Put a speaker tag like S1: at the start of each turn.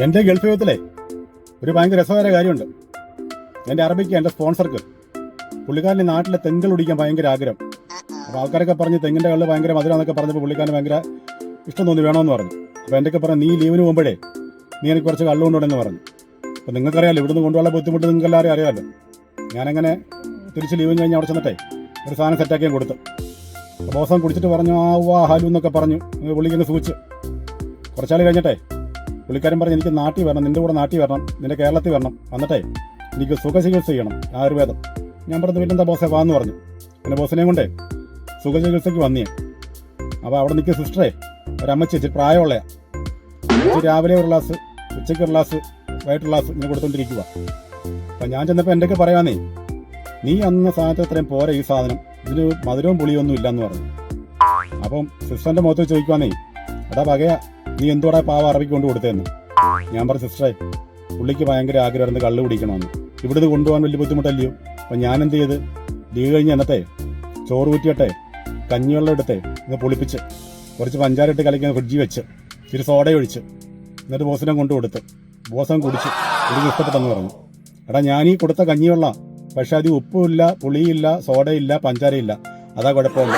S1: എൻ്റെ ഗൾഫ് ജീവിതത്തിലെ ഒരു ഭയങ്കര രസകരമായ കാര്യമുണ്ട്. എൻ്റെ അറബിക്ക് എൻ്റെ സ്പോൺസർക്ക് പുള്ളിക്കാരൻ്റെ നാട്ടിലെ തെങ്കൾ കുടിക്കാൻ ഭയങ്കര ആഗ്രഹം. അപ്പോൾ ആൾക്കാരൊക്കെ പറഞ്ഞ് തെങ്ങിൻ്റെ കള്ള് ഭയങ്കര മധുരമെന്നൊക്കെ പറഞ്ഞപ്പോൾ പുള്ളിക്കാരന് ഭയങ്കര ഇഷ്ടം തോന്നി വേണമെന്ന് പറഞ്ഞു. അപ്പോൾ എന്തൊക്കെ പറഞ്ഞു, നീ ലീവിന് പോകുമ്പോഴേ നീ എനിക്ക് കുറച്ച് കള്ള് കൊണ്ടുപോകണമെന്ന് പറഞ്ഞു. അപ്പോൾ നിങ്ങൾക്കറിയാമല്ലോ ഇവിടുന്ന് കൊണ്ടുപോകാനുള്ള ബുദ്ധിമുട്ട് നിങ്ങൾക്ക് എല്ലാവരും അറിയാമല്ലോ. ഞാനങ്ങനെ തിരിച്ച് ലീവിന് കഴിഞ്ഞ് അവിടെ ചെന്നിട്ടേ ഒരു സാധനം സെറ്റാക്കിയും കൊടുത്തു. അപ്പോൾ ബോസം കുടിച്ചിട്ട് പറഞ്ഞു ആ വാ ഹാലു എന്നൊക്കെ പറഞ്ഞു. പുള്ളിക്കൊന്ന് സൂചിച്ച് കുറച്ചാൾ കഴിഞ്ഞിട്ടേ പുള്ളിക്കാരൻ പറഞ്ഞു എനിക്ക് നാട്ടിൽ വരണം, നിൻ്റെ കൂടെ നാട്ടിൽ വരണം, നിൻ്റെ കേരളത്തിൽ വരണം, വന്നിട്ടേ എനിക്ക് സുഖചികിത്സ ചെയ്യണം, ആയുർവേദം. ഞാൻ പറഞ്ഞു വീട്ടിലെന്താ ബോസേ വാന്ന് പറഞ്ഞു. പിന്നെ ബോസിനെയും കൊണ്ടേ സുഖചികിത്സയ്ക്ക് വന്നേ. അപ്പോൾ അവിടെ നിൽക്കുക സിസ്റ്ററേ ഒരമ്മച്ചി ഇച്ചിരി പ്രായമുള്ളയാ. രാവിലെ ഒരു ഗ്ലാസ്, ഉച്ചയ്ക്ക് ഒരു ഗ്ലാസ്, വൈകിട്ട് ഗ്ലാസ് ഇങ്ങനെ കൊടുത്തോണ്ടിരിക്കുക. അപ്പം ഞാൻ ചെന്നപ്പോൾ എന്തൊക്കെ പറയാന്നേ, നീ അന്ന സാധനത്തിൽ ഇത്രയും പോരെ ഈ സാധനം, ഇതിന് മധുരവും പുളിയൊന്നും ഇല്ലയെന്ന് പറഞ്ഞു. അപ്പം സിസ്റ്ററിൻ്റെ മുഖത്ത് ചോദിക്കുവാന്നേ, എടാ പകയാ നീ എന്തോടാ പാവ അറബിക്ക് കൊണ്ട് കൊടുത്തതെന്ന്. ഞാൻ പറഞ്ഞു സിസ്റ്ററെ പുള്ളിക്ക് ഭയങ്കര ആഗ്രഹമായിരുന്നു കള്ള് കുടിക്കണമെന്ന്, ഇവിടുന്ന് കൊണ്ടുപോകാൻ വലിയ ബുദ്ധിമുട്ടല്ലയോ. അപ്പം ഞാൻ എന്ത് ചെയ്ത് ലീവ് കഴിഞ്ഞ് എന്നിട്ടേ ചോറ് ഊറ്റിയട്ടെ കഞ്ഞിവെള്ളം എടുത്തേ ഇന്ന് പൊളിപ്പിച്ച് കുറച്ച് പഞ്ചാര ഇട്ട് കലക്കി ഫ്രിഡ്ജിൽ വെച്ച് ഇച്ചിരി സോഡ ഒഴിച്ച് എന്നിട്ട് ബോസിനെ കൊണ്ട് കൊടുത്ത് ബോസം കുടിച്ച് എനിക്ക് ഇഷ്ടപ്പെട്ടെന്ന് പറഞ്ഞു. എടാ ഞാനീ കൊടുത്ത കഞ്ഞിവെള്ളം, പക്ഷെ അത് ഉപ്പുമില്ല, പുളിയില്ല, സോഡയില്ല, പഞ്ചാരയില്ല, അതാ കുഴപ്പമില്ല.